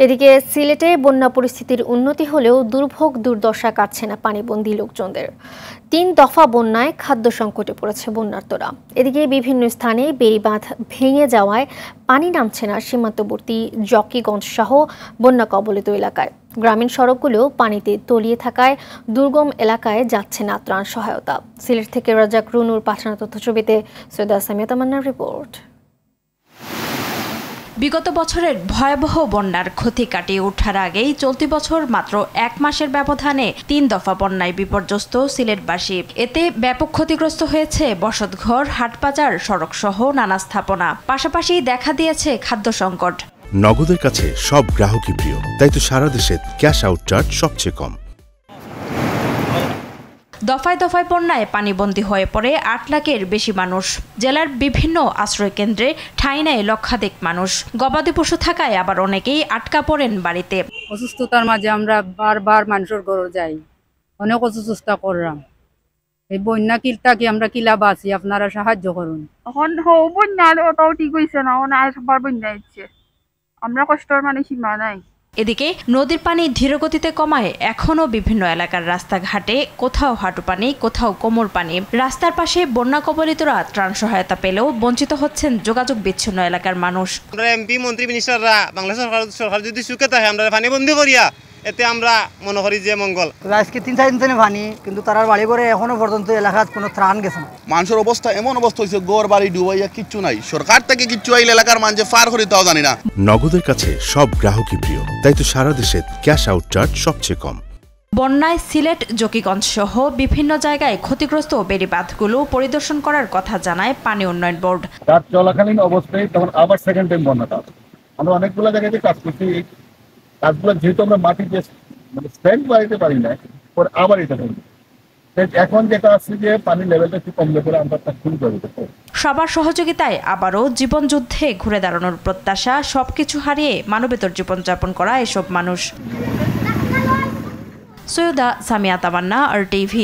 এদিকে সিলেটে বন্যা পরিস্থিতির উন্নতি হলেও দুর্ভোগ দুর্দশা কাটছে না পানিবন্দী লোকজনদের। ৩ দফা বন্যায় খাদ্য সংকটে পড়েছে বন্যার্তরা। এদিকে বিভিন্ন স্থানে বেড়িবাঁধ ভেঙে যাওয়ায় পানি নামছে না সীমান্তবর্তী জকিগঞ্জ সহ বন্যা কবলিত এলাকায়। গ্রামীণ সড়কগুলো পানিতে তলিয়ে থাকায় দুর্গম এলাকায় যাচ্ছে না ত্রাণ সহায়তা। সিলেট থেকে রাজাক রুনুর পাঠানো তথ্যছবিতে সৈয়দা সামিয়া তামান্নার রিপোর্ট। বিগত বছরের ভয়াবহ বন্যার ক্ষতি কাটিয়ে ওঠার আগেই চলতি বছর মাত্র ১ মাসের ব্যবধানে ৩ দফা বন্যায় বিপর্যস্ত সিলেটবাসী। এতে ব্যাপক ক্ষতিগ্রস্ত হয়েছে বসতঘর, হাটবাজার, সড়কসহ নানা স্থাপনা। পাশাপাশি দেখা দিয়েছে খাদ্য সংকট। নগদের কাছে সব গ্রাহকই প্রিয়, তাই তো সারা দেশে ক্যাশ আউট চার্জ সবচেয়ে কম। দফায় দফায় বন্যায় পানিবন্দী হয়ে পড়ে ৮ লাখের বেশি মানুষ। জেলার বিভিন্ন আশ্রয় কেন্দ্রে ঠাঁই নেয় লক্ষাধিক মানুষ। গবাদি পশু থাকায় আবার অনেকেই আটকা পড়েন বাড়িতে। অসুস্থতার মাঝে আমরা বারবার মানুষের ঘরে যাই, অনেক অসুস্থতা করলাম। এই বন্যা কিলতাকে আমরা কিলা বাঁচি, আপনারা সাহায্য করুন। এখন বন্যা ওটাও ঠিক হয়েছে না, সবার বন্যা হচ্ছে, আমরা কষ্টের মানে সীমা নাই। এদিকে নদীর পানি ধীরগতিতে কমায় এখনও বিভিন্ন এলাকার রাস্তাঘাটে কোথাও হাঁটু পানি, কোথাও কোমর পানি। রাস্তার পাশে বন্যা কবলিতরা ত্রাণ সহায়তা পেলেও বঞ্চিত হচ্ছেন যোগাযোগ বিচ্ছিন্ন এলাকার মানুষ। আমরা এমপি, মন্ত্রী, মিনিস্টাররা বাংলাদেশ সরকার যদি সুখে থাকে আমরা পানিবন্দী করিয়া, এতে আমরা মনে করি যে মঙ্গল। আজকে ৩-৪ দিন পানি, কিন্তু তার বাড়ি করে এখনো পর্যন্ত এলাকাত কোনো ত্রাণ গেছে না। মানুষের অবস্থা এমন অবস্থা হয়েছে, ঘর বাড়ি ডুবাইয়া কিচ্ছু নাই। সরকার থেকে কিচ্ছু আইলে এলাকার মানুষ পার করি তাও জানি না। নগদের কাছে সব গ্রাহকই প্রিয়, তাই তো সারা দেশে ক্যাশ আউট চার্জ সবচেয়ে কম। বন্যায় সিলেট, জকিগঞ্জ সহ বিভিন্ন জায়গায় ক্ষতিগ্রস্ত বেড়িবাঁধগুলো পরিদর্শন করার কথা জানায় পানি উন্নয়ন বোর্ড। তার চলাকালীন অবস্থায় তখন আবার সেকেন্ড টাইম বন্যাটা, আমরা অনেকগুলো জায়গায় কাজ করছি। কাজগুলো যেহেতু আমরা মাটি দিয়ে স্ট্রেংথ বাড়াইতে পারি না, পরে আবার এটা করি। এখন যেটা আছে যে পানির লেভেলটা একটু কমলে পরে আমরা তা শুরু করে দেবো। সবার সহযোগিতায় আবারও জীবন যুদ্ধে ঘুরে দাঁড়ানোর প্রত্যাশা। সবকিছু হারিয়ে মানবেতর জীবনযাপন করা এসব মানুষ। সৈয়দা সামিয়া তামান্না, RTV।